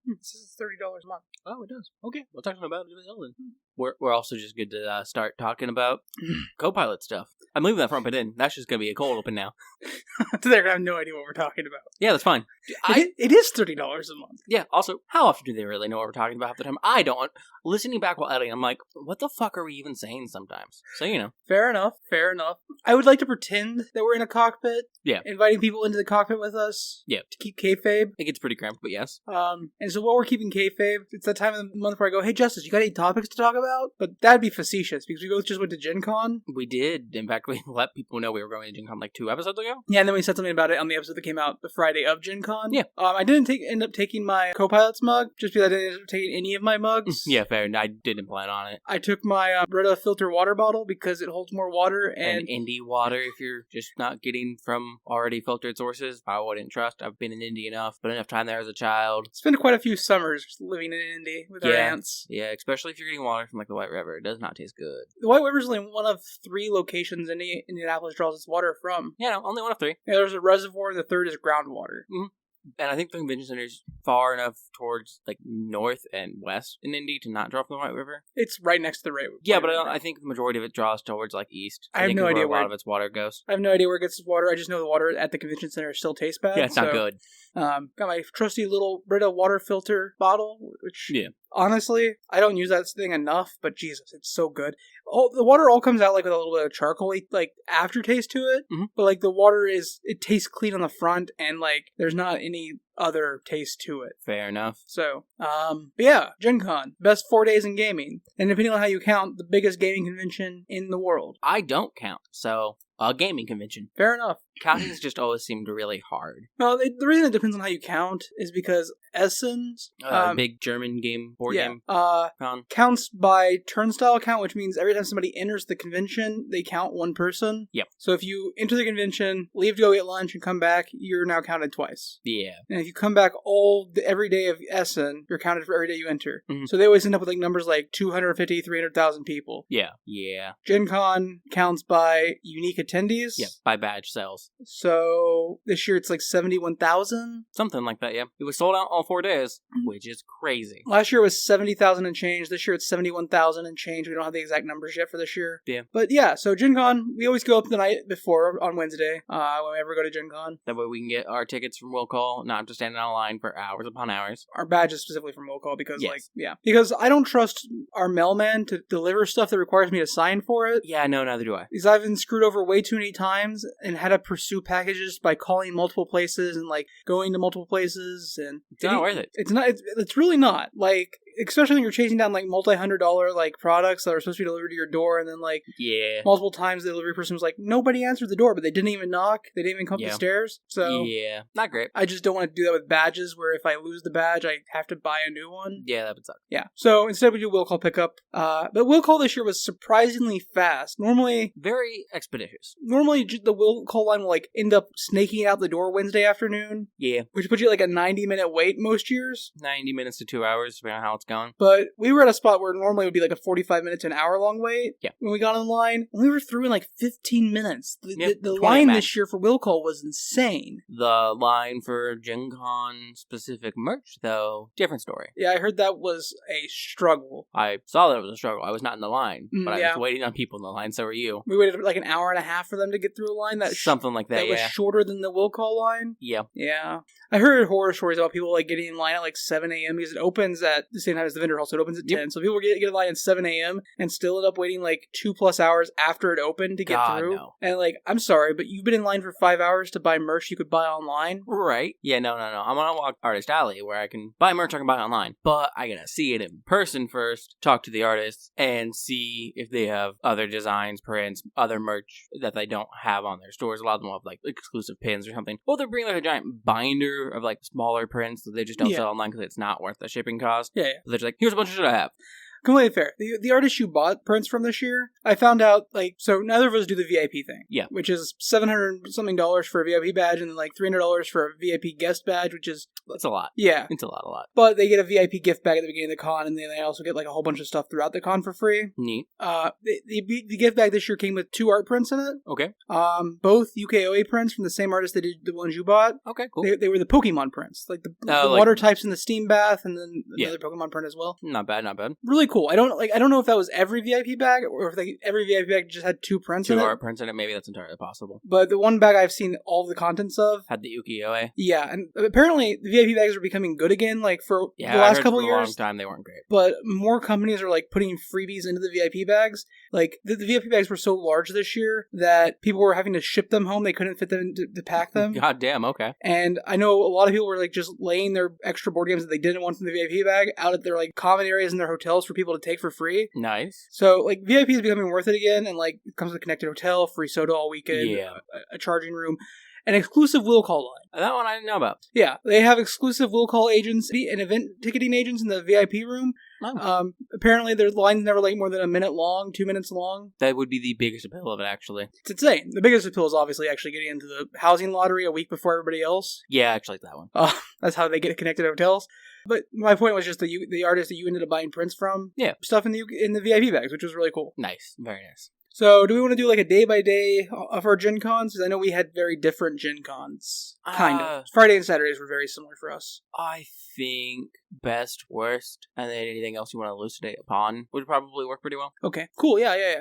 This is $30 a month. Oh, it does. Okay, we'll talk about it then. We're also just good to start talking about Copilot stuff. I'm leaving that front bit in. That's just going to be a cold open now. They're going to have no idea what we're talking about. Yeah, that's fine. It is $30 a month. Yeah, also, how often do they really know what we're talking about half the time? I don't. Listening back while editing, I'm like, what the fuck are we even saying sometimes? So, you know. Fair enough. I would like to pretend that we're in a cockpit. Yeah. Inviting people into the cockpit with us. Yeah. To keep kayfabe. It gets pretty cramped, but yes. And so while we're keeping kayfabe, it's that time of the month where I go, hey, Justice, you got any topics to talk about? But that'd be facetious, because we both just went to Gen Con. We did. In fact, we let people know we were going to Gen Con like 2 episodes ago. Yeah, and then we said something about it on the episode that came out the Friday of Gen Con. Yeah. I didn't end up taking my Copilots mug, just because I didn't end up taking any of my mugs. Yeah, fair. I didn't plan on it. I took my Brita filter water bottle because it holds more water. And Indie water, if you're just not getting from already filtered sources, I wouldn't trust. I've been in Indy enough, spent enough time there as a child. Spent quite a few summers living in Indy with our aunts. Yeah, especially if you're getting water from like the White River. It does not taste good. The White River is only one of 3 locations in Indianapolis draws its water from. Yeah, no, only one of 3. Yeah, there's a reservoir, and the third is groundwater. Mm-hmm. And I think the convention center is far enough towards like north and west in Indy to not draw from the White River. It's right next to the White River. Yeah, but I think the majority of it draws towards like east. I have no idea where a lot of its water goes. I have no idea where it gets its water. I just know the water at the convention center still tastes bad. Yeah, it's not good. Got my trusty little Brita water filter bottle, which honestly, I don't use that thing enough, but Jesus, it's so good. The water all comes out like with a little bit of charcoal-y like aftertaste to it, but like the water it tastes clean on the front, and like there's not any other taste to it. Fair enough. So, but yeah, Gen Con, best 4 days in gaming, and depending on how you count, the biggest gaming convention in the world. I don't count, so a gaming convention. Fair enough. Counting's just always seemed really hard. Well, the reason it depends on how you count is because Essen's big German board game con counts by turnstile count, which means every time somebody enters the convention, they count one person. Yep. So if you enter the convention, leave to go get lunch, and come back, you're now counted twice. Yeah. And if you come back every day of Essen, you're counted for every day you enter. Mm-hmm. So they always end up with like numbers like 250, 300,000 people. Yeah. Yeah. Gen Con counts by unique attendees. Yeah, by badge sales. So this year it's like 71,000? Something like that, yeah. It was sold out all 4 days, which is crazy. Last year it was 70,000 and change. This year it's 71,000 and change. We don't have the exact numbers yet for this year. Yeah. But yeah, so Gen Con, we always go up the night before on Wednesday when we ever go to Gen Con. That way we can get our tickets from Will Call, not just standing on a line for hours upon hours. Our badges specifically from Will Call because because I don't trust our mailman to deliver stuff that requires me to sign for it. Yeah, no, neither do I. Because I've been screwed over way too many times and had to pursue packages by calling multiple places and like going to multiple places, and it's not worth it. It's not. It's really not. Like, especially when you're chasing down like multi-$100 like products that are supposed to be delivered to your door, and then like multiple times the delivery person was like, nobody answered the door, but they didn't even knock. They didn't even come up the stairs. So yeah, not great. I just don't want to do that with badges, where if I lose the badge, I have to buy a new one. Yeah, that would suck. Yeah. So instead we do Will Call pickup. But Will Call this year was surprisingly fast. Normally, very expeditious. Normally the Will Call line will like end up snaking out the door Wednesday afternoon. Yeah. Which puts you like a 90-minute wait most years. 90 minutes to 2 hours, depending on how it's going. But we were at a spot where normally it would be like a 45 minute to an hour long wait. Yeah. When we got on the line, and we were through in like 15 minutes. The line this year for Will Call was insane. The line for Gen Con specific merch, though, different story. Yeah, I heard that was a struggle. I saw that it was a struggle. I was not in the line, but I yeah. was waiting on people in the line, so were you. We waited like an hour and a half for them to get through a line. Something like that, that was shorter than the Will Call line. Yeah. Yeah. I heard horror stories about people like getting in line at like 7 a.m. because it opens at the same time as the vendor hall, so it opens at 10. So people get in line at 7 a.m. and still end up waiting like 2+ hours after it opened to get through. No. And like, I'm sorry, but you've been in line for 5 hours to buy merch you could buy online? Right. Yeah, no. I'm gonna walk Artist Alley where I can buy merch I can buy online. But I gotta see it in person first, talk to the artists, and see if they have other designs, prints, other merch that they don't have on their stores. A lot of them will have like exclusive pins or something. Or they're bringing like a giant binder of like smaller prints that they just don't sell online because it's not worth the shipping cost. Yeah. So they're just like, here's a bunch of shit I have. Completely fair. The artists you bought prints from this year, I found out, like, so neither of us do the VIP thing. Yeah. Which is $700-something for a VIP badge, and then like $300 for a VIP guest badge, which is... That's a lot. Yeah. It's a lot. But they get a VIP gift bag at the beginning of the con, and then they also get like a whole bunch of stuff throughout the con for free. Neat. The gift bag this year came with 2 art prints in it. Okay. Both UKOA prints from the same artist that did the ones you bought. Okay, cool. They were the Pokemon prints, like the water types in the steam bath, and then another Pokemon print as well. Not bad. Really cool. I don't know if that was every VIP bag or if every VIP bag just had 2 prints in it. 2 art prints in it. Maybe that's entirely possible. But the one bag I've seen all of the contents of had the ukiyo-e. Yeah, and apparently the VIP bags are becoming good again. Like for the last couple of years, for a long time they weren't great. But more companies are like putting freebies into the VIP bags. Like the VIP bags were so large this year that people were having to ship them home. They couldn't fit them to pack them. God damn. Okay. And I know a lot of people were like just laying their extra board games that they didn't want from the VIP bag out at their like common areas in their hotels for people to take for free. Nice. So like VIP is becoming worth it again, and like it comes with a connected hotel, free soda all weekend, a charging room, an exclusive will call line. That one I didn't know about. Yeah, they have exclusive will call agents and event ticketing agents in the VIP room. Oh. Apparently their lines never like more than a minute long, 2 minutes long. That would be the biggest appeal of it, actually. It's insane. The biggest appeal is obviously actually getting into the housing lottery a week before everybody else. Yeah, I actually like that one. That's how they get connected hotels. But my point was just the artist that you ended up buying prints from. Yeah. Stuff in the VIP bags, which was really cool. Nice. Very nice. So, do we want to do like a day-by-day of our Gen Cons? Because I know we had very different Gen Cons. Kind of. Friday and Saturdays were very similar for us. I think best, worst, and then anything else you want to elucidate upon would probably work pretty well. Okay, cool. Yeah.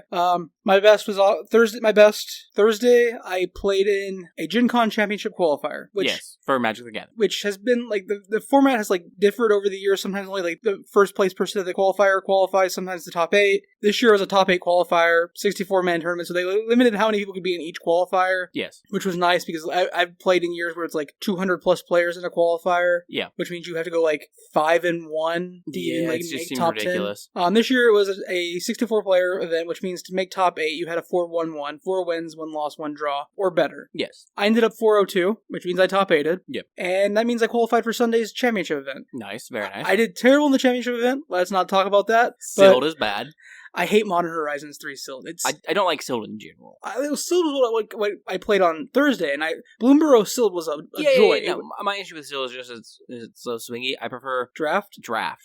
My best was Thursday. My best Thursday, I played in a Gen Con Championship qualifier. Yes, for Magic the Gathering. Which has been, like, the format has, like, differed over the years. Sometimes only, like, the first place person of the qualifier qualifies, sometimes the top 8. This year was a top 8 qualifier, 64-man tournament, so they limited how many people could be in each qualifier. Yes. Which was nice, because I've played in years where it's, like, 200 plus players in a qualifier. Yeah. Which means you have to go, like, 5-1 to even, like, it just make seems top ridiculous. 10. This year it was a 64-player event, which means to make top 8, you had a 4-1-1, 4 wins, 1 loss, 1 draw, or better. Yes. I ended up 4-0-2, which means I top 8'd. Yep. And that means I qualified for Sunday's championship event. Nice, very nice. I did terrible in the championship event. Let's not talk about that. Sealed is bad. I hate Modern Horizons 3 Sealed. I don't like Sealed in general. Sealed was what I played on Thursday, and Bloomburrow Sealed was a joy. Yeah, no, my issue with Sealed is just it's so swingy. I prefer Draft.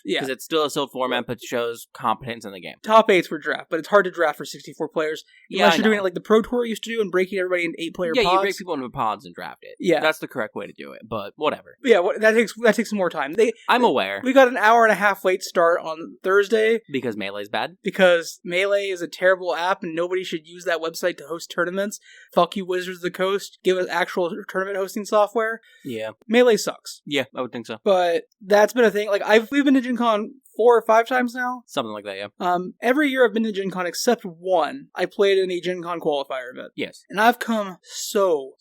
Yeah. Because it's still a Sealed format, but shows competence in the game. Top 8s were Draft, but it's hard to draft for 64 players. Unless you're doing it like the Pro Tour used to do and breaking everybody in 8-player pods. Yeah, you break people into pods and draft it. Yeah. That's the correct way to do it, but whatever. Yeah, that takes more time. I'm aware. We got an hour and a half late start on Thursday. Because Melee's bad? Because Melee is a terrible app and nobody should use that website to host tournaments. Fuck you, Wizards of the Coast. Give us actual tournament hosting software. Yeah. Melee sucks. Yeah, I would think so. But that's been a thing. Like, we've been to Gen Con 4 or 5 times now. Something like that, yeah. Every year I've been to Gen Con except one. I played in a Gen Con qualifier event. Yes. And I've come so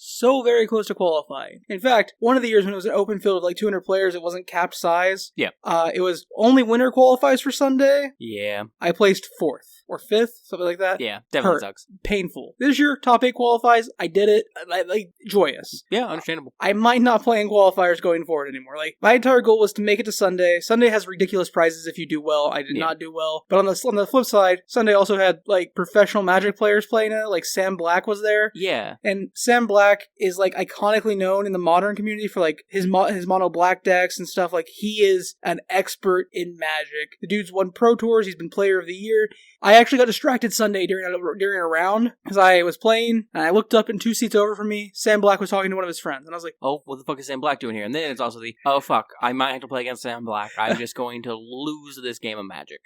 very close to qualifying. In fact, one of the years when it was an open field of like 200 players, it wasn't capped size. Yeah. It was only winner qualifies for Sunday. Yeah. I placed 4th. Or 5th, something like that. Yeah, definitely sucks. Painful. This year, top 8 qualifies. I did it. Joyous. Yeah, understandable. I might not play in qualifiers going forward anymore. Like, my entire goal was to make it to Sunday. Sunday has ridiculous prizes if you do well. I did not do well. But on the flip side, Sunday also had, like, professional Magic players playing in it. Like, Sam Black was there. Yeah. And Sam Black is, like, iconically known in the Modern community for, like, his mono black decks and stuff. Like, he is an expert in Magic. The dude's won Pro Tours. He's been Player of the Year. I actually got distracted Sunday during a round because I was playing and I looked up and 2 seats over from me, Sam Black was talking to one of his friends and I was like, oh, what the fuck is Sam Black doing here? And then it's also oh fuck, I might have to play against Sam Black. I'm just going to lose this game of Magic.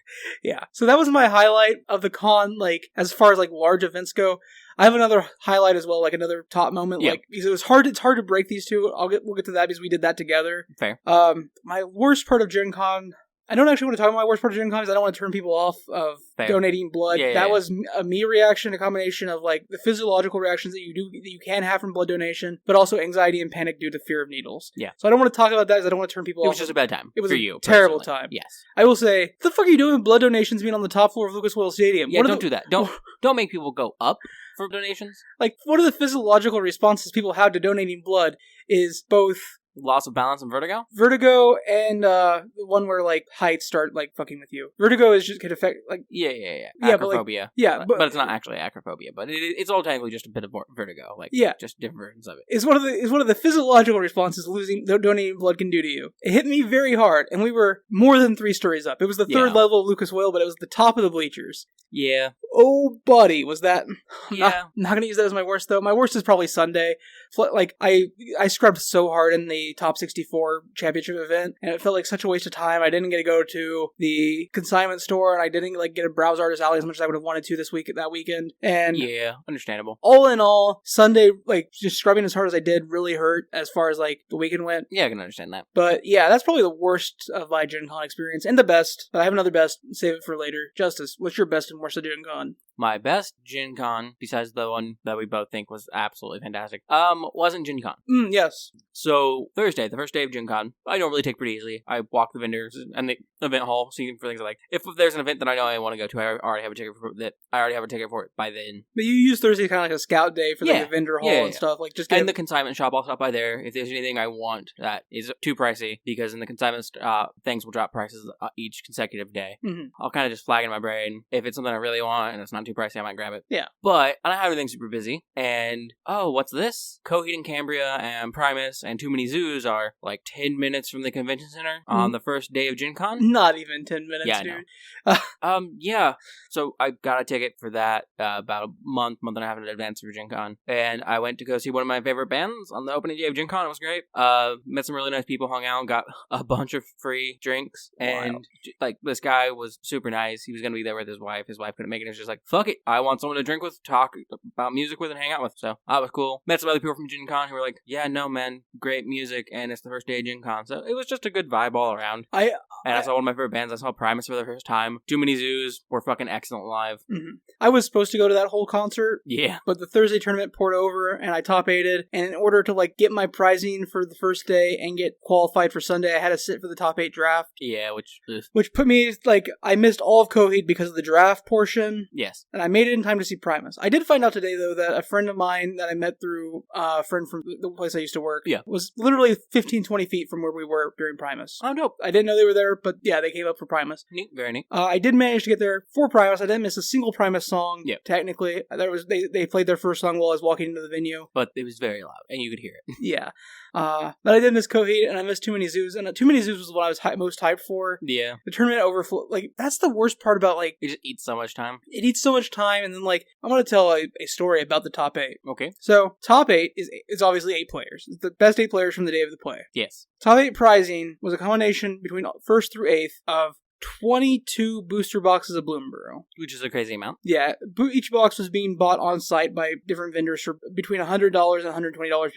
Yeah. So that was my highlight of the con, like, as far as like large events go. I have another highlight as well, like another top moment. Like, because it's hard to break these two. We'll get to that because we did that together. Fair. My worst part of Gen Con, I don't actually want to talk about my worst part of Gen Con because I don't want to turn people off of donating blood. That was a me reaction, a combination of like the physiological reactions that you can have from blood donation, but also anxiety and panic due to fear of needles. Yeah. So I don't want to talk about that because I don't want to turn people off. It was just a bad time. It was for a you, terrible personally. time. Yes. I will say, what the fuck are you doing with blood donations being on the top floor of Lucas Oil Stadium? Yeah, don't do that. Don't make people go up for donations. Like, one of the physiological responses people have to donating blood is both Loss of Balance and Vertigo? Vertigo and the one where like heights start like fucking with you. Vertigo is just could affect like Yeah. Acrophobia. But it's not actually acrophobia, but it's all technically just a bit of more vertigo, like just different versions of it. It's one of the physiological responses donating blood can do to you. It hit me very hard, and we were more than 3 stories up. It was the third level of Lucas Oil, but it was the top of the bleachers. Yeah. Oh, buddy, was that... Yeah. I'm not gonna use that as my worst, though. My worst is probably Sunday. Like, I scrubbed so hard in the Top 64 championship event, and it felt like such a waste of time. I didn't get to go to the consignment store, and I didn't like get to browse Artist Alley as much as I would have wanted to that weekend. And yeah, understandable. All in all, Sunday, like, just scrubbing as hard as I did really hurt as far as, like, the weekend went. Yeah, I can understand that. But, yeah, that's probably the worst of my Gen Con experience, and the best. But I have another best. Save it for later. Justice, what's your best and worst of Gen Con? My best Gen Con, besides the one that we both think was absolutely fantastic, wasn't Gen Con. Yes. So, Thursday, the first day of Gen Con, I normally take pretty easily. I walk the vendors and the event hall, seeing for things like, if there's an event that I know I want to go to, I already have a ticket for it by then. But you use Thursday kind of like a scout day for the vendor hall and stuff. Like just and the consignment shop, I'll stop by there if there's anything I want that is too pricey, because in the consignment things will drop prices each consecutive day. Mm-hmm. I'll kind of just flag in my brain. If it's something I really want and it's not too pricey, I might grab it. Yeah. But I don't have anything super busy. And, what's this? Coheed and Cambria and Primus and Too Many Zoos are like 10 minutes from the convention center on the first day of Gen Con. Not even 10 minutes, dude. Yeah. So I got a ticket for that about a month and a half in advance for Gen Con. And I went to go see one of my favorite bands on the opening day of Gen Con. It was great. Met some really nice people, hung out, got a bunch of free drinks. And like this guy was super nice. He was going to be there with his wife. His wife couldn't make it. He was just like, fuck it. I want someone to drink with, talk about music with, and hang out with. So that was cool. Met some other people from Gen Con who were like, yeah, no, man, great music. And it's the first day of Gen Con. So it was just a good vibe all around. I saw one of my favorite bands. I saw Primus for the first time. Too Many Zoos were fucking excellent live. Mm-hmm. I was supposed to go to that whole concert. Yeah. But the Thursday tournament poured over and I top 8'd. And in order to like get my prizing for the first day and get qualified for Sunday, I had to sit for the top 8 draft. Yeah, which put me like, I missed all of Coheed because of the draft portion. Yes. And I made it in time to see Primus. I did find out today though that a friend of mine that I met through a friend from the place I used to work was literally 15-20 feet from where we were during Primus. Oh, dope. I didn't know they were there, but yeah, they came up for Primus. Neat, very neat. I did manage to get there for Primus. I didn't miss a single Primus song. Yeah. Technically, they played their first song while I was walking into the venue, but it was very loud, and you could hear it. Yeah. But I did miss Coheed, and I missed Too Many Zoos, and Too Many Zoos was what I was most hyped for. Yeah. The tournament overflow, like, that's the worst part about, like... It just eats so much time. It eats so much time, and then, like, I want to tell a story about the top 8. Okay. So, top 8 is obviously 8 players. It's the best 8 players from the day of the play. Yes. Top 8 prizing was a combination between 1st through 8th of 22 booster boxes of Bloomborough. Which is a crazy amount. Yeah. Each box was being bought on site by different vendors for between $100 and $120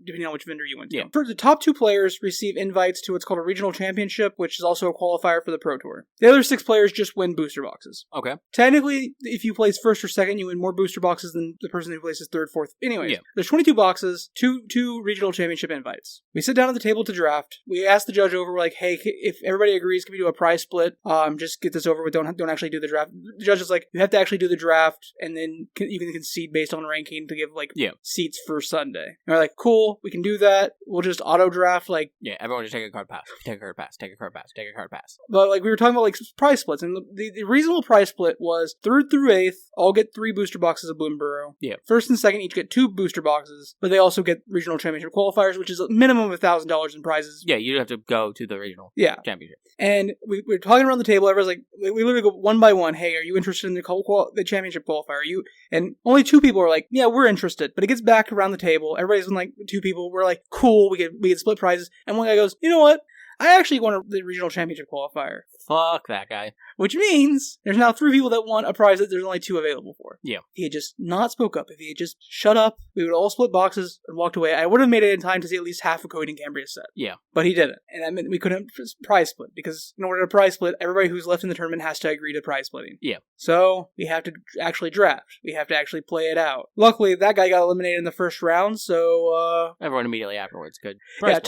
depending on which vendor you went to. Yeah. For the top 2 players receive invites to what's called a regional championship, which is also a qualifier for the Pro Tour. The other 6 players just win booster boxes. Okay. Technically, if you place 1st or 2nd, you win more booster boxes than the person who places 3rd, 4th. Anyways, there's 22 boxes, two regional championship invites. We sit down at the table to draft. We ask the judge over, we're like, hey, if everybody agrees, can we do a prize split? Just get this over with. Don't actually do the draft. The judge is like, you have to actually do the draft, and then you can concede based on ranking to give like seats for Sunday. And we're like, cool, we can do that. We'll just auto draft like everyone just take a card pass, take a card pass, take a card pass, take a card pass. But like we were talking about like prize splits, and the reasonable prize split was 3rd through 8th all get 3 booster boxes of Bloomborough. Yeah. 1st and 2nd each get 2 booster boxes, but they also get regional championship qualifiers, which is a minimum of $1,000 in prizes. Yeah, you have to go to the regional championship. And we're talking around the table. Everyone's like, we literally go one by one. Hey, are you interested in the championship qualifier? Are you? And only 2 people are like, yeah, we're interested. But it gets back around the table. Everybody's been like 2 people. We're like, cool. We get split prizes. And one guy goes, you know what? I actually want the regional championship qualifier. Fuck that guy. Which means there's now 3 people that want a prize that there's only 2 available for. Yeah. He had just not spoke up. If he had just shut up, we would all split boxes and walked away. I would have made it in time to see at least half of Coheed and Cambria's set. Yeah. But he didn't. And that meant we couldn't prize split, because in order to prize split, everybody who's left in the tournament has to agree to prize splitting. Yeah. So we have to actually draft. We have to actually play it out. Luckily, that guy got eliminated in the first round, so everyone immediately afterwards could prize split.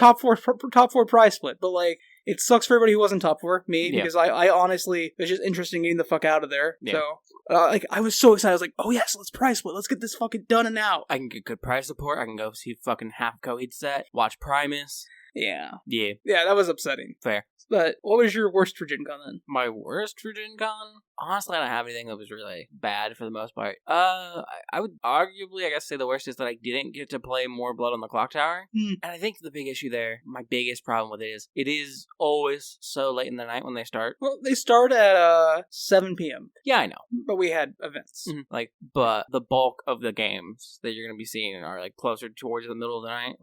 top four prize split. But like, it sucks for everybody who wasn't top 4, me, because I honestly, it was just interesting getting the fuck out of there. Yeah. So, I was so excited. I was like, oh yes, let's prize split. Let's get this fucking done and out. I can get good prize support. I can go see fucking half Coheed set, watch Primus. Yeah. Yeah. Yeah, that was upsetting. Fair. But what was your worst for Gen Con then? My worst for Gen Con? Honestly, I don't have anything that was really bad for the most part. I would arguably, I guess, say the worst is that I didn't get to play more Blood on the Clock Tower. And I think the big issue there, my biggest problem with it is always so late in the night when they start. Well, they start at 7 p.m. Yeah, I know. But we had events. But the bulk of the games that you're going to be seeing are closer towards the middle of the night.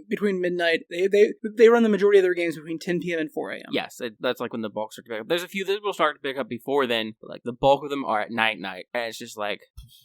Between midnight, they run the majority of their games between 10 p.m. and 4 a.m. Yes, that's when the bulk start to pick up. There's a few that will start to pick up before then, but the bulk of them are at night, and it's just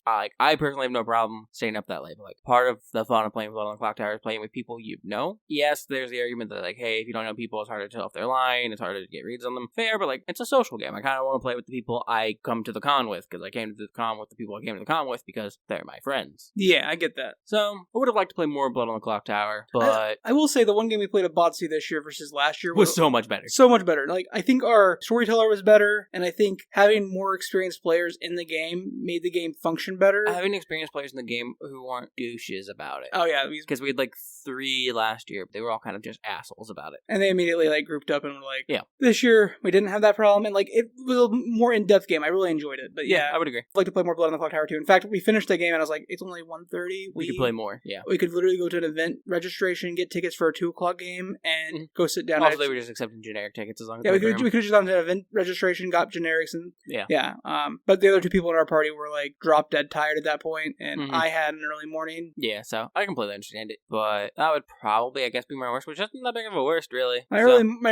I personally have no problem staying up that late. But part of the fun of playing Blood on the Clock Tower is playing with people you know. Yes, there's the argument that hey, if you don't know people, it's harder to tell if they're lying, it's harder to get reads on them. Fair, but it's a social game. I kind of want to play with the people I come to the con with, because I came to the con with the people I came to the con with because they're my friends. Yeah, I get that. So I would have liked to play more Blood on the Clock Tower, but I will say the one game we played at Botsy this year versus last year was so much better. So much better. I think our storyteller was better, and I think having more experienced players in the game made the game function better. Having experienced players in the game who aren't douches about it. Oh yeah, because we had 3 last year, but they were all kind of just assholes about it. And they immediately grouped up and were yeah. This year we didn't have that problem, and it was a more in-depth game. I really enjoyed it. But yeah, I would agree. I'd like to play more Blood on the Clock Tower too. In fact, we finished the game and I was it's only 1:30. We could play more. Yeah, we could literally go to an event registration, get tickets for a 2:00 game, and go sit down. Also, they were just accepting generic tickets as long as we could have just gone to an event registration, got generics, and yeah. But the other 2 people in our party were drop dead tired at that point, and I had an early morning. Yeah, so I completely understand it, but that would probably, I guess, be my worst, which isn't that big of a worst, really. My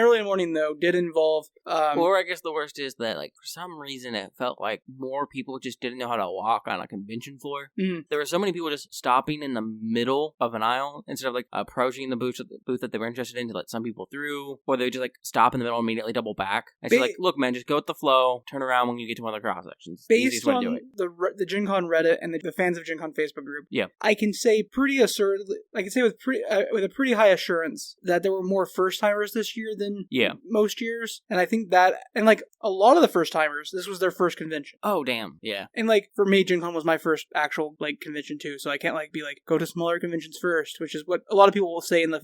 early morning though did involve. Or I guess the worst is that for some reason it felt like more people just didn't know how to walk on a convention floor. There were so many people just stopping in the middle of an aisle instead of approaching the booth that they were interested in to let some people through, or they would just stop in the middle and immediately double back. And so look, man, just go with the flow, turn around when you get to one of the cross sections. Based on the Gen Con Reddit and the fans of Gen Con Facebook group, I can say pretty assuredly, with a pretty high assurance that there were more first timers this year than most years, and I think that, and a lot of the first timers, this was their first convention. Oh damn, yeah. And for me, Gen Con was my first actual convention too, so I can't be go to smaller conventions first, which is what a lot of people will say in the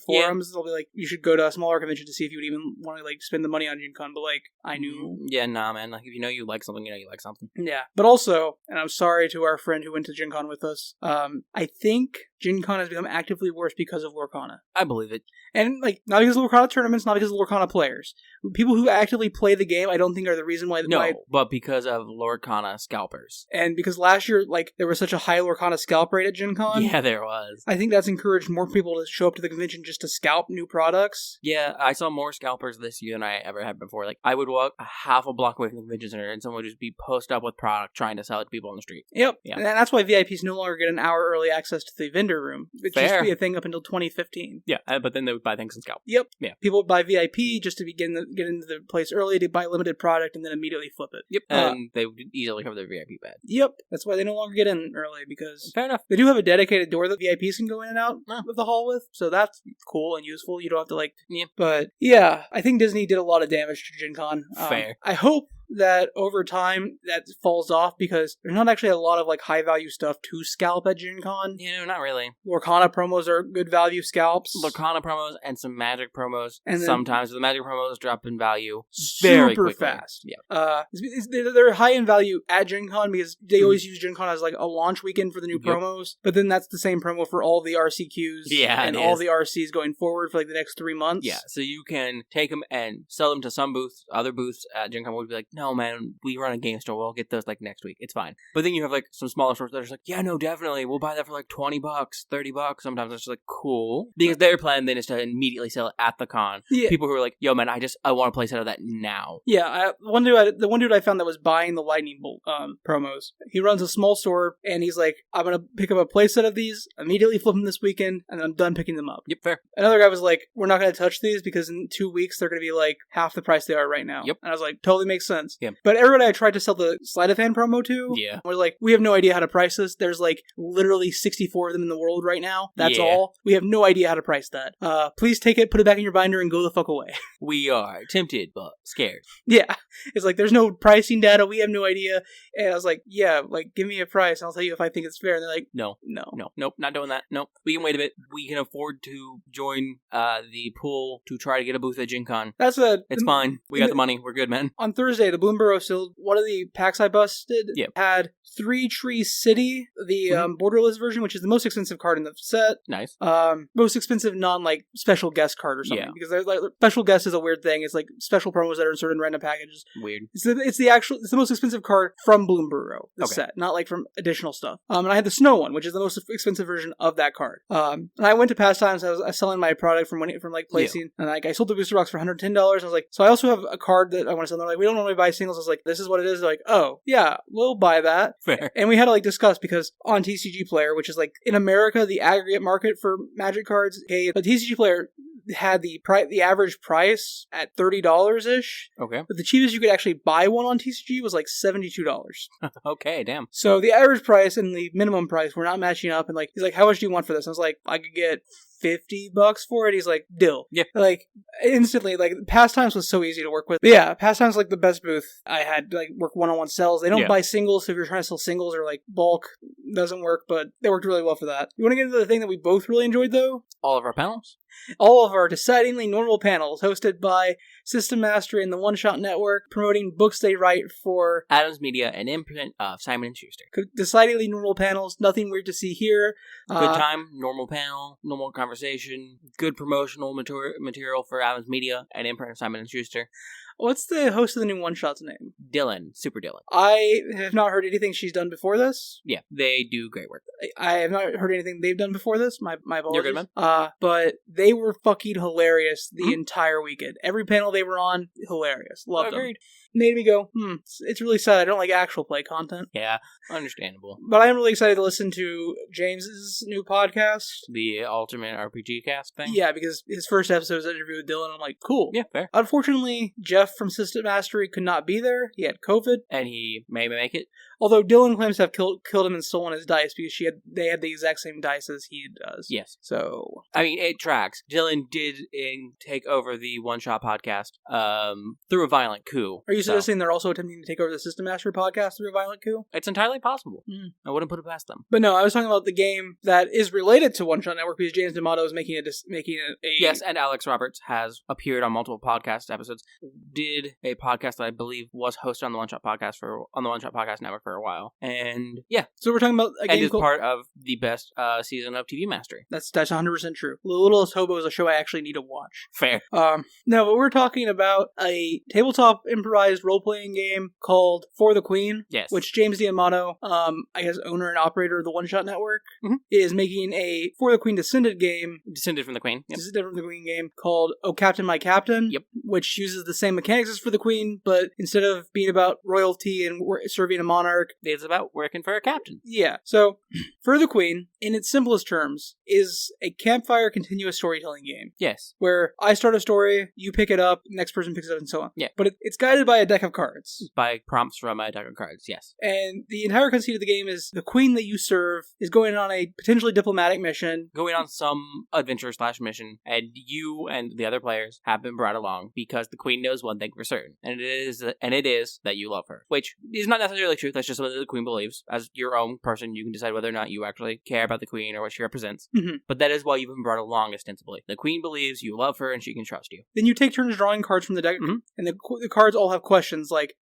forums. They'll be you should go to a smaller convention to see if you would even want to spend the money on Gen Con, but I knew. Yeah, nah, man. If you know you like something, you know you like something. Yeah, but also, and I'm sorry to our friend who went to Gen Con with us, I think Gen Con has become actively worse because of Lorcana. I believe it. And, not because of Lorcana tournaments, not because of Lorcana players. People who actively play the game, I don't think are the reason why... No, but because of Lorcana scalpers. And because last year, there was such a high Lorcana scalp rate at Gen Con. Yeah, there was. I think that's encouraged more people to show up to the convention just to scalp new products. Yeah, I saw more scalpers this year than I ever had before. I would walk a half a block away from the convention center and someone would just be posted up with product trying to sell it to people on the street. Yep. Yeah. And that's why VIPs no longer get an hour early access to the vendor room. It used to be a thing up until 2015. Yeah, but then they would buy things and scalp. Yep. Yeah. People would buy VIP just to get into the place early to buy limited product and then immediately flip it. Yep. And they would easily cover their VIP badge. Yep. That's why they no longer get in early, because fair enough. They do have a dedicated door that VIPs can go in and out of the hall with, so that's cool and useful. You don't have to Yeah. But yeah, I think Disney did a lot of damage to Gen Con. Fair. I hope that over time that falls off, because there's not actually a lot of high value stuff to scalp at Gen Con. Yeah, not really. Lorcana promos are good value scalps. Lorcana promos and some Magic promos. And sometimes the Magic promos drop in value very quickly. Fast. Yeah. They're high in value at Gen Con because they always use Gen Con as a launch weekend for the new promos. But then that's the same promo for all the RCQs and all the RCs going forward for the next 3 months. Yeah, so you can take them and sell them to some booths. Other booths at Gen Con would be no, man, we run a game store. We'll get those next week. It's fine. But then you have some smaller stores that are just yeah, no, definitely. We'll buy that for $20, $30. Sometimes it's just cool. Because their plan then is to immediately sell it at the con. Yeah. People who are yo, man, I want to play set of that now. Yeah, the one dude I found that was buying the Lightning Bolt promos. He runs a small store and he's I'm going to pick up a playset of these, immediately flip them this weekend, and then I'm done picking them up. Yep, fair. Another guy was we're not going to touch these because in 2 weeks they're going to be half the price they are right now. Yep. And I was totally makes sense. sense. Yeah. But everybody I tried to sell the sleight of hand promo to, we're like, we have no idea how to price this. There's like literally 64 of them in the world right now. That's all. We have no idea how to price that. Please take it, put it back in your binder, and go the fuck away. We are tempted, but scared. Yeah. It's like, there's no pricing data. We have no idea. And I was like, yeah, like, give me a price. And I'll tell you if I think it's fair. And they're like, nope, not doing that. Nope. We can wait a bit. We can afford to join the pool to try to get a booth at Gen Con. It's fine. We got the money. We're good, man. On Thursday, the Bloomborough Shield, one of the packs I busted, had Three Tree City, the borderless version, which is the most expensive card in the set. Nice. Most expensive non-like special guest card or something. Yeah. Because they're, like, special guest is a weird thing. It's like special promos that are inserted in random packages. Weird. It's the most expensive card from Bloomborough, the set, not like from additional stuff. And I had the Snow one, which is the most expensive version of that card. And I went to Pastimes. I was selling my product from placing, and like I sold the booster box for $110. I was like, so I also have a card that I want to sell. They're like, we don't normally buy singles. I was like, this is what it is. They're like, oh yeah, we'll buy that. Fair. And we had to like discuss, because on TCG Player, which is like in America the aggregate market for Magic cards, but TCG Player had the average price at $30-ish. Okay. But the cheapest you could actually buy one on TCG was like $72. Okay, damn. So the average price and the minimum price were not matching up. And like, he's like, how much do you want for this? I was like, I could get $50 for it. He's like, deal. Yeah. Like, instantly, like, Pastimes was so easy to work with. But yeah, Pastimes like the best booth I had, like, work one-on-one sales. They don't buy singles, so if you're trying to sell singles or like bulk, doesn't work, but they worked really well for that. You want to get into the thing that we both really enjoyed, though? All of our panels? All of our decidingly normal panels, hosted by System Mastery and the One Shot Network, promoting books they write for Adams Media, an imprint of Simon & Schuster. Decidedly normal panels, nothing weird to see here. Good time, normal panel, normal conversation, good promotional material for Adams Media, an imprint of Simon & Schuster. What's the host of the new One Shot's name? Dylan. Super Dylan. I have not heard anything she's done before this. Yeah, they do great work. I have not heard anything they've done before this. My apologies. You're good, man. But they were fucking hilarious the entire weekend. Every panel they were on, hilarious. Loved them. Made me go, it's really sad I don't like actual play content. Yeah, understandable. But I am really excited to listen to James's new podcast. The Ultimate RPG Cast thing? Yeah, because his first episode was an interview with Dylan. I'm like, cool. Yeah, fair. Unfortunately, Jeff from System Mastery could not be there. He had COVID. And he may make it. Although Dylan claims to have killed him and stolen his dice because they had the exact same dice as he does. Yes. So, I mean, it tracks. Dylan did take over the One Shot podcast through a violent coup. Are you suggesting they're also attempting to take over the System Mastery podcast through a violent coup? It's entirely possible. I wouldn't put it past them. But no, I was talking about the game that is related to One Shot Network because James D'Amato is making a yes, and Alex Roberts has appeared on multiple podcast episodes. Did a podcast that I believe was hosted on the One Shot podcast on the One Shot Podcast Network for a while, and yeah. So we're talking about a game and is part of the best season of TV Mastery. That's 100% true. Littlest Hobo is a show I actually need to watch. Fair. No, but we're talking about a tabletop improvised role-playing game called For the Queen. Yes. Which James D'Amato, I guess owner and operator of the One Shot Network, is making a For the Queen Descended game. Descended from the Queen. Yep. Descended from the Queen game called Oh Captain My Captain. Yep. Which uses the same mechanics as For the Queen, but instead of being about royalty and serving a monarch, it's about working for a captain. Yeah. So, For the Queen, in its simplest terms, is a campfire continuous storytelling game. Yes. Where I start a story, you pick it up, next person picks it up, and so on. Yeah. But it's guided by a deck of cards. By prompts from a deck of cards, yes. And the entire conceit of the game is the queen that you serve is going on a potentially diplomatic mission. Going on some adventure/mission, and you and the other players have been brought along because the queen knows one thing for certain, and it is that you love her. Which is not necessarily true, that's just something that the queen believes. As your own person, you can decide whether or not you actually care about the queen or what she represents. But that is why you've been brought along, ostensibly. The queen believes you love her and she can trust you. Then you take turns drawing cards from the deck, and the cards all have questions like,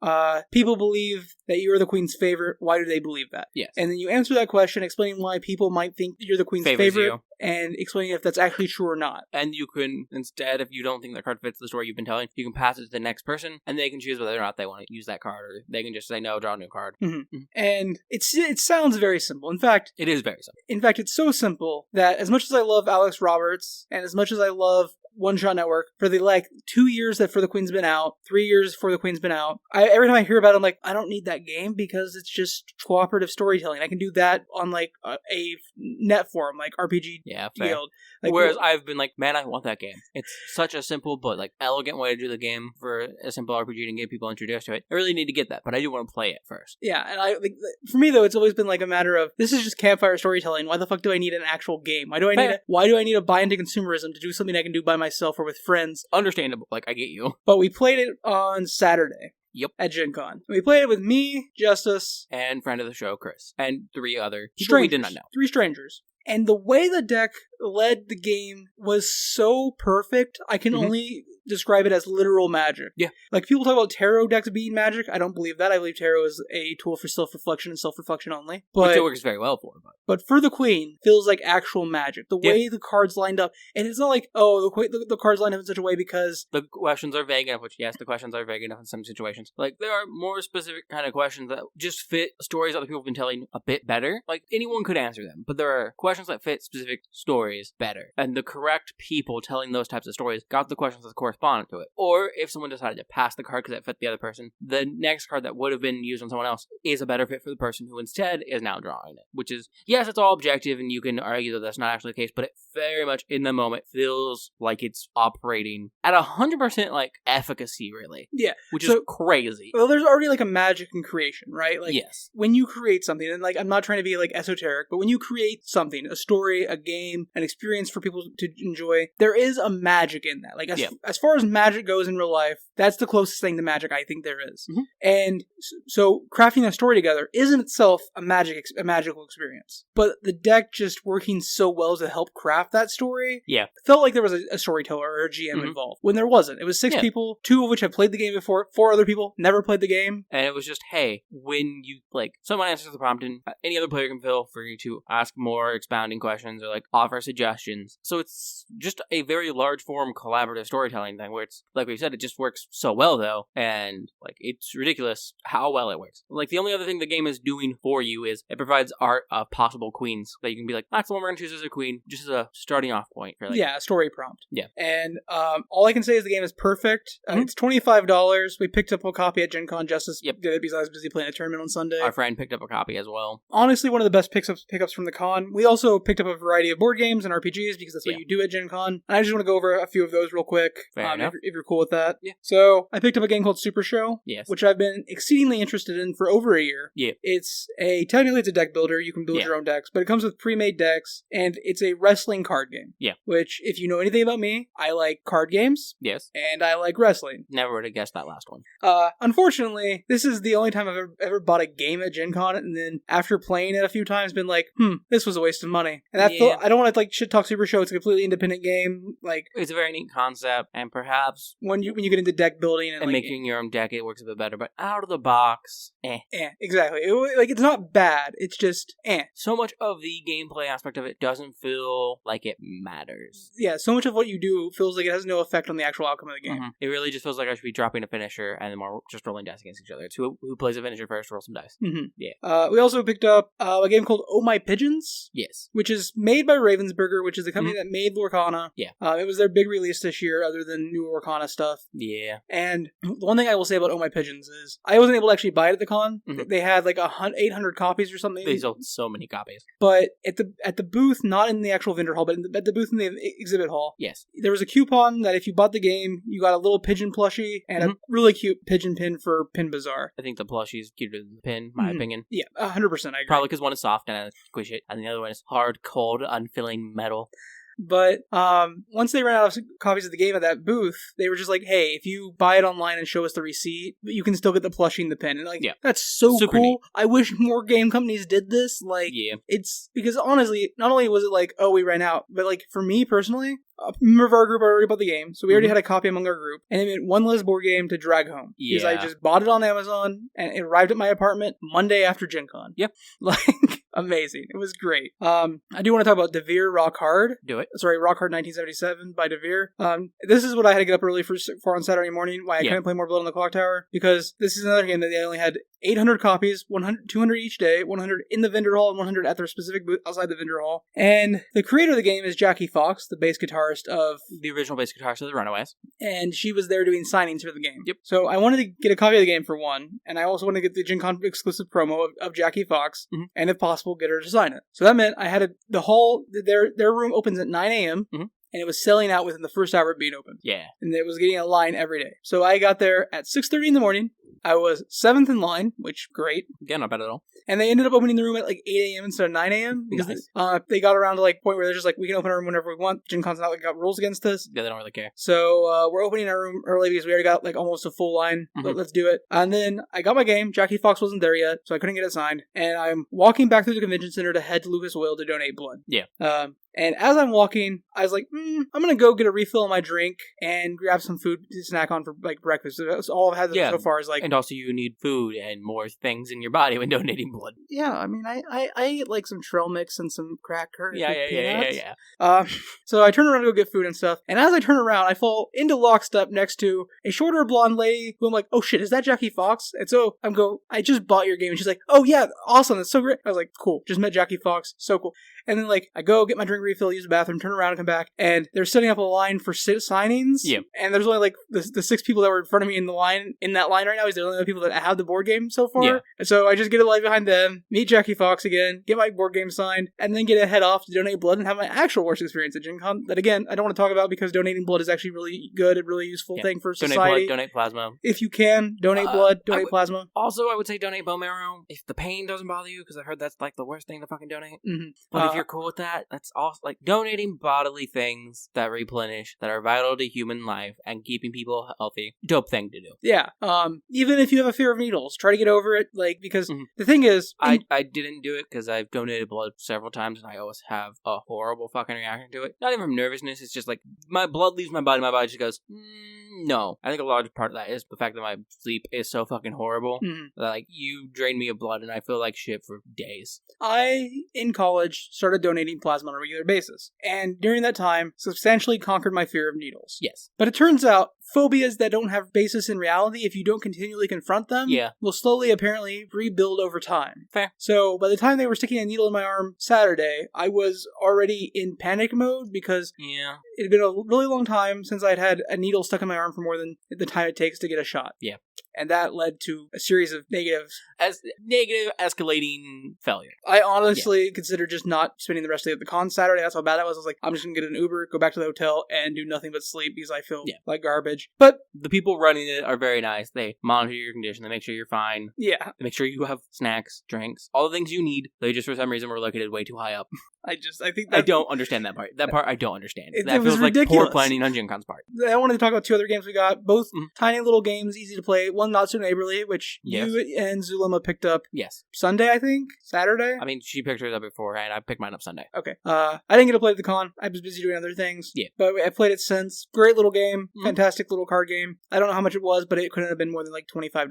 people believe that you're the queen's favorite. Why do they believe that? Yes. And then you answer that question, explaining why people might think you're the queen's favorite, and explaining if that's actually true or not. And you can, instead, if you don't think that card fits the story you've been telling, you can pass it to the next person, and they can choose whether or not they want to use that card, or they can just say, no, draw a new card. And it sounds very simple. In fact, it is very simple. In fact, it's so simple that as much as I love Alex Roberts, and as much as I love One Shot Network for the 2 years that For the Queen's been out, 3 years For the Queen's been out. Every time I hear about it, I'm like, I don't need that game because it's just cooperative storytelling. I can do that on a net form, like RPG Guild. Whereas I've been like, man, I want that game. It's such a simple but elegant way to do the game for a simple RPG and get people introduced to it. I really need to get that, but I do want to play it first. Yeah, and for me though, it's always been a matter of, this is just campfire storytelling. Why the fuck do I need an actual game? Why do I need to buy into consumerism to do something I can do by myself or with friends? Understandable. I get you. But we played it on Saturday. Yep. At Gen Con. We played it with me, Justice, and friend of the show, Chris, and 3 other people strangers. We did not know. 3 strangers. And the way the deck led the game was so perfect, I can only describe it as literal magic. Yeah. People talk about tarot decks being magic. I don't believe that. I believe tarot is a tool for self-reflection and self-reflection only. Which it works very well for. But For the Queen feels like actual magic. The way the cards lined up. And it's not the cards lined up in such a way because... The questions are vague enough, which yes, the questions are vague enough in some situations. There are more specific kind of questions that just fit stories other people have been telling a bit better. Anyone could answer them. But there are questions that fit specific stories better. And the correct people telling those types of stories got the questions that correspond to it. Or if someone decided to pass the card because it fit the other person, the next card that would have been used on someone else is a better fit for the person who instead is now drawing it. Which is, yes, it's all objective and you can argue that that's not actually the case, but it very much in the moment feels like it's operating at 100% efficacy, really. Yeah. Which is crazy. Well, there's already a magic in creation, right? Yes. When you create something, and I'm not trying to be esoteric, but when you create something, a story, a game, an experience for people to enjoy, there is a magic in that. As far as magic goes in real life, that's the closest thing to magic I think there is. Mm-hmm. And so crafting a story together is in itself a magical experience. But the deck just working so well to help craft that story, felt like there was a storyteller or a GM involved. When there wasn't. It was 6 people, 2 of which have played the game before, 4 other people never played the game. And it was just, hey, when you, someone answers the prompt and any other player can feel free to ask more expounding questions or, offer suggestions. So it's just a very large form collaborative storytelling thing where it's, like we said, it just works so well, though. And, it's ridiculous how well it works. The only other thing the game is doing for you is it provides art of possible queens that you can be that's the one we're going to choose as a queen, just as a starting off point. For a story prompt. Yeah. And all I can say is the game is perfect. It's $25. We picked up a copy at Gen Con. Justice did it because I was busy playing a tournament on Sunday. Our friend picked up a copy as well. Honestly, one of the best pickups from the con. We also picked up a variety of board games and RPGs because that's what you do at Gen Con. And I just want to go over a few of those real quick. Fair enough. If you're cool with that. Yeah. So I picked up a game called Super Show. Yes. Which I've been exceedingly interested in for over a year. Yeah. Technically it's a deck builder. You can build your own decks, but it comes with pre-made decks, and it's a wrestling card game. Yeah. Which, if you know anything about me, I like card games. Yes. And I like wrestling. Never would have guessed that last one. Unfortunately, this is the only time I've ever bought a game at Gen Con, and then after playing it a few times, been this was a waste of money. And I don't want to shit talk Super Show. It's a completely independent game. It's a very neat concept, and perhaps when you get into deck building and making your own deck, it works a bit better. But out of the box, exactly. It's not bad. It's just So much of the gameplay aspect of it doesn't feel like it matters. Yeah, so much of what you do feels like it has no effect on the actual outcome of the game. Mm-hmm. It really just feels like I should be dropping a finisher and then we're just rolling dice against each other. It's who plays a finisher first, roll some dice. Mm-hmm. Yeah. We also picked up a game called Oh My Pigeons. Yes. Which is made by Ravensburger, which is the company that made Lorcana. Yeah. It was their big release this year, other than new Lorcana stuff. Yeah. And the one thing I will say about Oh My Pigeons is I wasn't able to actually buy it at the con. Mm-hmm. They had 800 copies or something. They sold so many copies. But at the booth, not in the actual vendor hall, but at the booth in the exhibit hall, yes, there was a coupon that if you bought the game, you got a little pigeon plushie and a really cute pigeon pin for Pin Bazaar. I think the plushie is cuter than the pin, my opinion. Yeah, 100% I agree. Probably because one is soft and I squish it, and the other one is hard, cold, unfilling metal. But once they ran out of copies of the game at that booth, they were just like, hey, if you buy it online and show us the receipt, you can still get the plushie and the pin. And that's so super cool. neat. I wish more game companies did this. It's because honestly, not only was it we ran out, but for me personally, a member of our group already bought the game, so we already had a copy among our group, and it meant one less board game to drag home. Yeah. Because I just bought it on Amazon, and it arrived at my apartment Monday after Gen Con. Yep. Amazing. It was great. I do want to talk about Devere Rock Hard. Do it. Sorry, Rock Hard 1977 by Devere. This is what I had to get up early for on Saturday morning, why I couldn't play more Blood on the Clock Tower, because this is another game that they only had 800 copies, 200 each day, 100 in the vendor hall and 100 at their specific booth outside the vendor hall. And the creator of the game is Jackie Fox, the bass guitarist of... The original bass guitarist of the Runaways. And she was there doing signings for the game. Yep. So I wanted to get a copy of the game for one, and I also wanted to get the Gen Con exclusive promo of Jackie Fox, and if possible, get her to sign it. So that meant I had the hall, their room opens at 9 a.m., and it was selling out within the first hour of being open. Yeah. And it was getting a line every day. So I got there at 6:30 in the morning. I was 7th in line, which, great. Yeah, not bad at all. And they ended up opening the room at like 8 a.m. instead of 9 a.m. because they got around to like point where they're just like, we can open our room whenever we want. Gen Con's not like got rules against us. Yeah, they don't really care. So we're opening our room early because we already got like almost a full line. Let's do it. And then I got my game. Jackie Fox wasn't there yet, so I couldn't get it signed. And I'm walking back through the convention center to head to Lucas Oil to donate blood. Yeah. And as I'm walking, I was like, I'm going to go get a refill on my drink and grab some food to snack on for like breakfast. So that's all I've had so far is like... And also you need food and more things in your body when donating blood. Yeah, I mean, I ate like some trail mix and some crackers. Yeah. So I turn around to go get food and stuff. And as I turn around, I fall into lockstep next to a shorter blonde lady who I'm like, oh shit, is that Jackie Fox? And so I just bought your game. And she's like, oh yeah, awesome. That's so great. I was like, cool. Just met Jackie Fox. So cool. And then like I go get my drink refill, use the bathroom, turn around and come back, and they're setting up a line for signings. Yeah. And there's only like the 6 people that were in front of me in that line right now. Is the only people that have the board game so far. Yeah. And so I just get a line behind them, meet Jackie Fox again, get my board game signed, and then get a head off to donate blood and have my actual worst experience at Gen Con. That again, I don't want to talk about because donating blood is actually really good and really useful thing for society. Donate blood, donate plasma. If you can, donate blood, donate plasma. Also, I would say donate bone marrow if the pain doesn't bother you, because I heard that's like the worst thing to fucking donate. But if you're cool with that, that's also like donating bodily things that replenish, that are vital to human life and keeping people healthy. Dope thing to do. Yeah. Even if you have a fear of needles, try to get over it. Like, because the thing is, I didn't do it because I've donated blood several times and I always have a horrible fucking reaction to it. Not even from nervousness. It's just like my blood leaves my body just goes, no. I think a large part of that is the fact that my sleep is so fucking horrible that like you drain me of blood and I feel like shit for days. I, in college, started donating plasma on a regular basis. And during that time, substantially conquered my fear of needles. Yes. But it turns out, phobias that don't have basis in reality, if you don't continually confront them, will slowly, apparently, rebuild over time. Fair. So, by the time they were sticking a needle in my arm Saturday, I was already in panic mode because it had been a really long time since I'd had a needle stuck in my arm for more than the time it takes to get a shot. Yeah. And that led to a series of negative escalating failure. I honestly considered just not spending the rest of the con Saturday. That's how bad I was. I was like, I'm just going to get an Uber, go back to the hotel, and do nothing but sleep because I feel like garbage. But the people running it are very nice. They monitor your condition. They make sure you're fine. Yeah. They make sure you have snacks, drinks, all the things you need. They just, for some reason, were located way too high up. I think I don't understand that part. That part I don't understand. That feels like poor planning on Gen Con's part. I wanted to talk about 2 other games we got. Both tiny little games, easy to play. One not so neighborly, which you and Zulema picked up Sunday, I think? Saturday? I mean, she picked hers up beforehand. I picked mine up Sunday. Okay. I didn't get to play at the con. I was busy doing other things. Yeah. But I played it since. Great little game. Fantastic little card game. I don't know how much it was, but it couldn't have been more than like $25.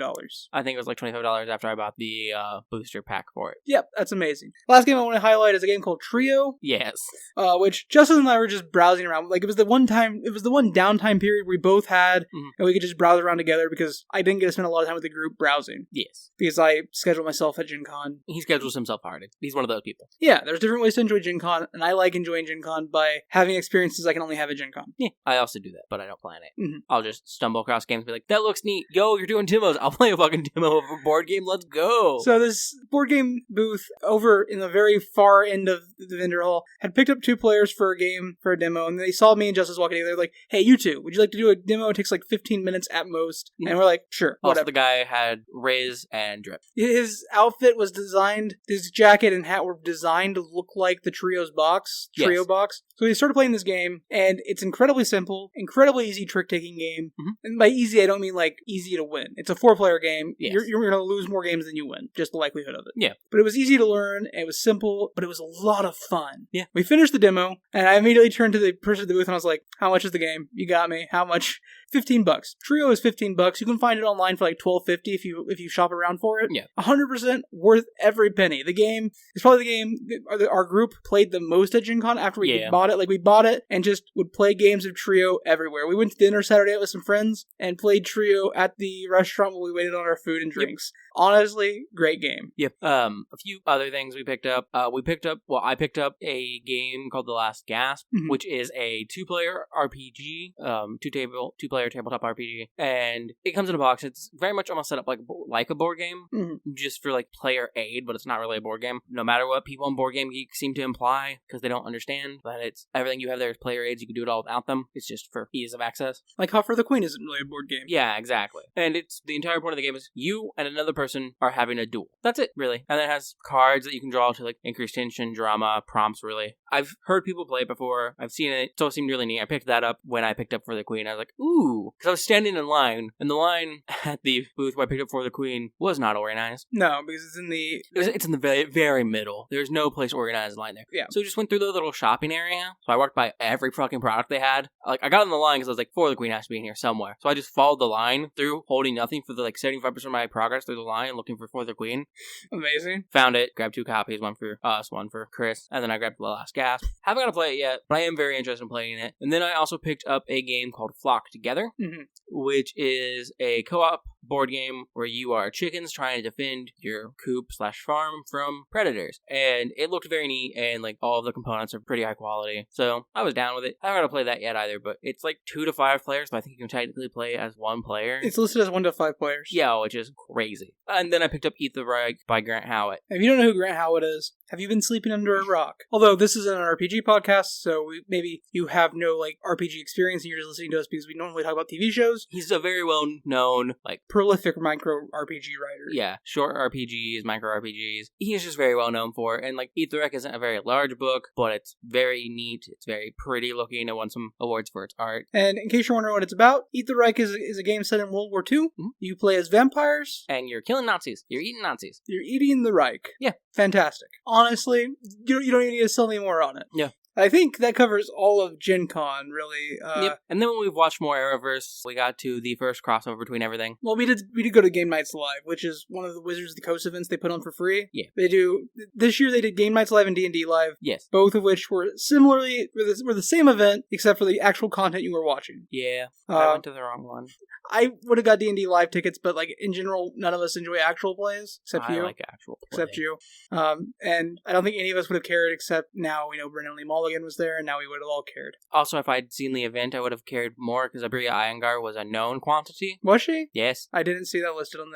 I think it was like $25 after I bought the booster pack for it. Yep, that's amazing. Last game I want to highlight is a game called Trio. Yes. Which Justin and I were just browsing around. Like, it was the one downtime period we both had, and we could just browse around together because I didn't get to spend a lot of time with the group browsing. Yes. Because I scheduled myself at Gen Con. He schedules himself hard. He's one of those people. Yeah, there's different ways to enjoy Gen Con, and I like enjoying Gen Con by having experiences I can only have at Gen Con. Yeah, I also do that, but I don't plan it. I'll just stumble across games and be like, that looks neat. Yo, you're doing demos. I'll play a fucking demo of a board game. Let's go. So this board game booth over in the very far end of the vendor hall had picked up 2 players for a demo, and they saw me and Justice walking in. They're like, hey, you two, would you like to do a demo? It takes like 15 minutes at most. And we're like, sure, whatever. Also, the guy had Riz and Drip. His outfit was designed, his jacket and hat were designed to look like the Trio box. So we started playing this game, and it's incredibly simple, incredibly easy trick-taking game. And by easy, I don't mean like easy to win. It's a 4-player game. Yes. You're going to lose more games than you win, just the likelihood of it. Yeah. But it was easy to learn, and it was simple, but it was a lot of fun. Yeah. We finished the demo, and I immediately turned to the person at the booth and I was like, how much is the game? You got me. How much? $15. Trio is $15. You can find it online for like $12.50 if you shop around for it. Yeah. 100% worth every penny. The game is probably the game our group played the most at Gen Con after we bought it. Like, we bought it and just would play games of Trio everywhere. We went to dinner Saturday night with some friends and played Trio at the restaurant while we waited on our food and drinks. Yep. Honestly, great game. Yep. A few other things we picked up. I picked up a game called The Last Gasp, which is a two-player RPG, two-player tabletop RPG, and it comes in a box. It's very much almost set up like a board game, just for like player aid, but it's not really a board game. No matter what people on Board Game Geek seem to imply, because they don't understand that it's everything you have there is player aids. You can do it all without them. It's just for ease of access. Like How for the Queen isn't really a board game. Yeah, exactly. And it's the entire point of the game is you and another person are having a duel. That's it, really. And then it has cards that you can draw to like increase tension, drama, prompts, really. I've heard people play it before. I've seen it, so it seemed really neat. I picked that up when I picked up For the Queen. I was like, ooh, because I was standing in line, and the line at the booth where I picked up For the Queen was not organized. No, because it's in the... It's in the very, very middle. There's no place organized line there. Yeah. So we just went through the little shopping area. So I walked by every fucking product they had. Like, I got in the line because I was like, For the Queen has to be in here somewhere. So I just followed the line through, holding nothing for the like 75% of my progress through the line, looking for the Queen. Amazing. Found it, grabbed 2 copies, one for us, one for Chris, and then I grabbed The Last Gasp. Haven't got to play it yet, but I am very interested in playing it. And then I also picked up a game called Flock Together, which is a co-op board game where you are chickens trying to defend your coop/farm from predators. And it looked very neat, and like all of the components are pretty high quality. So I was down with it. I haven't got to play that yet either, but it's like 2 to 5 players, but I think you can technically play as 1 player. It's listed as 1 to 5 players. Yeah, which is crazy. And then I picked up Eat the Reich by Grant Howitt. If you don't know who Grant Howitt is, have you been sleeping under a rock? Although this is an RPG podcast, so maybe you have no like RPG experience and you're just listening to us because we normally talk about TV shows. He's a very well-known, like, prolific micro RPG writer. Yeah, short RPGs, micro RPGs. He is just very well known for it. And like Eat the Wreck isn't a very large book, but it's very neat. It's very pretty looking. It won some awards for its art. And in case you're wondering what it's about, Eat the Wreck is a game set in World War II. You play as vampires. And you're killing Nazis. You're eating Nazis. You're eating the Reich. Yeah. Fantastic. Honestly, you don't even need to sell any more on it. Yeah. I think that covers all of Gen Con, really. Yep. And then when we've watched more Arrowverse, we got to the first crossover between everything. Well, we did go to Game Nights Live, which is one of the Wizards of the Coast events they put on for free. Yeah. They do. This year they did Game Nights Live and D&D Live. Yes. Both of which were were the same event, except for the actual content you were watching. Yeah. I went to the wrong one. I would have got D&D Live tickets, but like in general, none of us enjoy actual plays, except you. I like actual play. Except you. And I don't think any of us would have cared, except now we know Brennan Lee Mulligan was there, and now we would have all cared. Also, if I'd seen the event, I would have cared more, because Abria Iyengar was a known quantity. Was she? Yes. I didn't see that listed on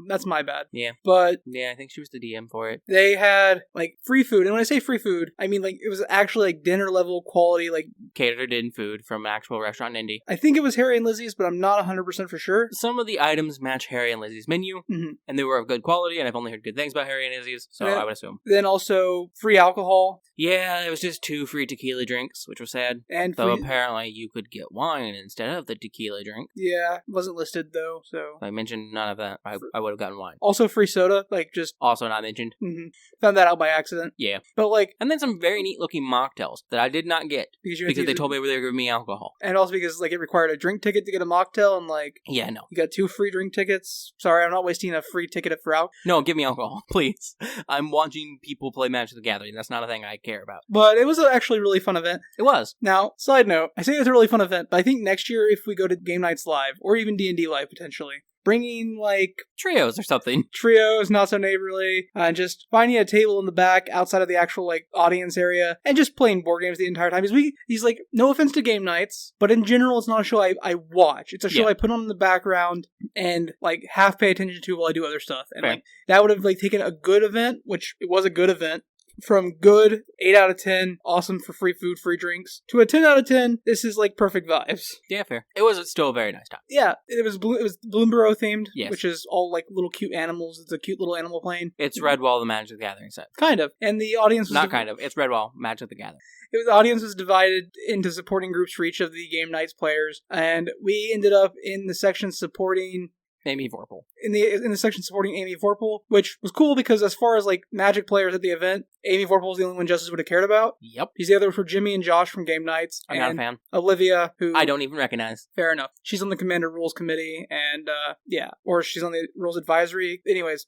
that's my bad. Yeah. But yeah, I think she was the DM for it. They had like free food, and when I say free food, I mean like it was actually like dinner level quality, like catered in food from an actual restaurant in Indy. I think it was Harry and Lizzie's, but I'm not 100% for sure. Some of the items match Harry and Lizzie's menu, and they were of good quality, and I've only heard good things about Harry and Lizzie's, so I would assume. Then also free alcohol. Yeah, it was just 2 free tequila drinks, which was sad. And though apparently you could get wine instead of the tequila drink. Yeah, wasn't listed though, so I mentioned none of that. I would have gotten wine. Also free soda, like just also not mentioned. Found that out by accident. Yeah, but like, and then some very neat looking mocktails that I did not get because they told me they were giving me alcohol, and also because like it required a drink ticket to get a mocktail, and like yeah, no, you got 2 free drink tickets. Sorry, I'm not wasting a free ticket for out. No, give me alcohol, please. I'm watching people play Magic the Gathering. That's not a thing I care about. But it was actually a really fun event. It was. Now, side note, I say it's a really fun event, but I think next year if we go to Game Nights Live, or even D&D Live potentially, bringing like trios or something. Trios, Not So Neighborly, and just finding a table in the back outside of the actual like audience area and just playing board games the entire time. Because these like, no offense to Game Nights, but in general it's not a show I watch. It's a show I put on in the background and like half pay attention to while I do other stuff. And like that would have like taken a good event, which it was a good event, from good 8 out of 10, awesome for free food, free drinks, to a 10 out of 10, this is like perfect vibes. Yeah, fair. It was still a very nice time. Yeah, it was Bloomborough themed, yes. Which is all like little cute animals. It's a cute little animal plane. It's Redwall, the Magic the Gathering set. Kind of. And the audience was... It's Redwall, Magic the Gathering. The audience was divided into supporting groups for each of the Game Nights players, and we ended up in the section supporting Amy Vorpal. In the section supporting Amy Vorpal, which was cool because as far as like Magic players at the event, Amy Vorpal was the only one Justice would have cared about. Yep. She's the other for Jimmy and Josh from Game Nights. I'm not a fan. Olivia, who I don't even recognize. Fair enough. She's on the Commander Rules Committee, and or she's on the Rules Advisory. Anyways,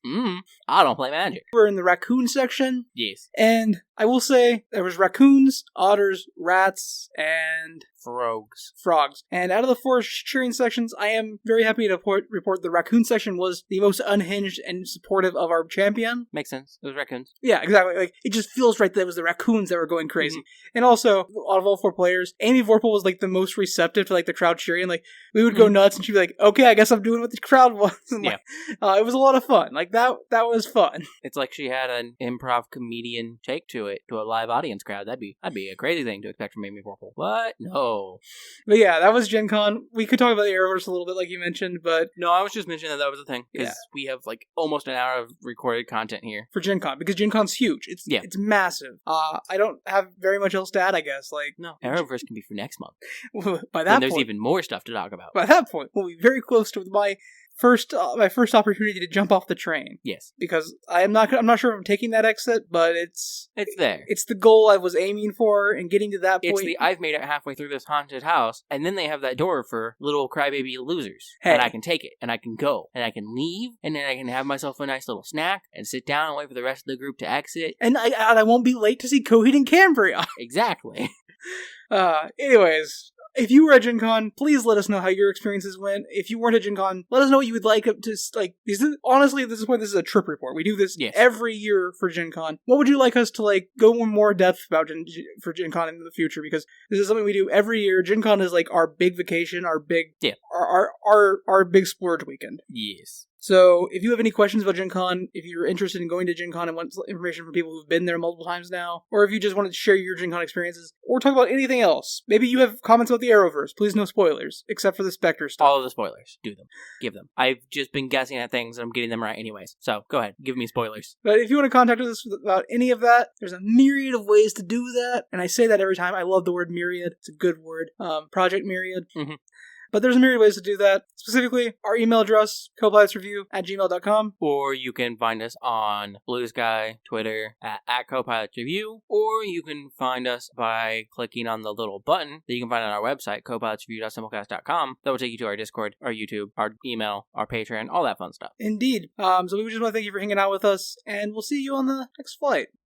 I don't play Magic. We're in the raccoon section. Yes. And I will say there was raccoons, otters, rats, and frogs. And out of the 4 cheering sections, I am very happy to report the raccoon section was the most unhinged and supportive of our champion. Makes sense. It was raccoons. Yeah, exactly. Like, it just feels right that it was the raccoons that were going crazy. And also, out of all 4 players, Amy Vorpal was like the most receptive to like the crowd cheering. Like, we would go nuts and she'd be like, okay, I guess I'm doing what the crowd wants. And, it was a lot of fun. Like, that was fun. It's like she had an improv comedian take to it, to a live audience crowd. That'd be a crazy thing to expect from Amy Vorpal. What? No. But yeah, that was Gen Con. We could talk about the Arrowverse a little bit like you mentioned, but... No, I was just mentioning that was a thing. Because we have like almost an hour of recorded content here. For Gen Con, because Gen Con's huge. It's massive. I don't have very much else to add, I guess. Like, no, Arrowverse can be for next month. By that point... there's even more stuff to talk about. By that point, we'll be very close to my first opportunity to jump off the train. Yes. Because I'm not sure if I'm taking that exit, but it's there. It's the goal I was aiming for, and getting to that point. I've made it halfway through this haunted house, and then they have that door for little crybaby losers. Hey. And I can take it, and I can go, and I can leave, and then I can have myself a nice little snack, and sit down and wait for the rest of the group to exit. And I won't be late to see Coheed and Cambria. Exactly. Anyways... If you were at Gen Con, please let us know how your experiences went. If you weren't at Gen Con, let us know what you would like to, like, honestly, at this point, this is a trip report. We do this every year for Gen Con. What would you like us to, like, go in more depth about for Gen Con in the future? Because this is something we do every year. Gen Con is, like, our big vacation, our big, our big splurge weekend. Yes. So, if you have any questions about Gen Con, if you're interested in going to Gen Con and want information from people who've been there multiple times now, or if you just want to share your Gen Con experiences, or talk about anything else, maybe you have comments about the Arrowverse, please no spoilers, except for the Spectre stuff. All of the spoilers. Do them. Give them. I've just been guessing at things and I'm getting them right anyways. So, go ahead. Give me spoilers. But if you want to contact us about any of that, there's a myriad of ways to do that, and I say that every time. I love the word myriad. It's a good word. Project Myriad. Mm-hmm. But there's a myriad of ways to do that. Specifically, our email address, copilotsreview@gmail.com. Or you can find us on Blue Sky, Twitter, at Copilots Review. Or you can find us by clicking on the little button that you can find on our website, copilotsreview.simplecast.com. That will take you to our Discord, our YouTube, our email, our Patreon, all that fun stuff. Indeed. So we just want to thank you for hanging out with us, and we'll see you on the next flight.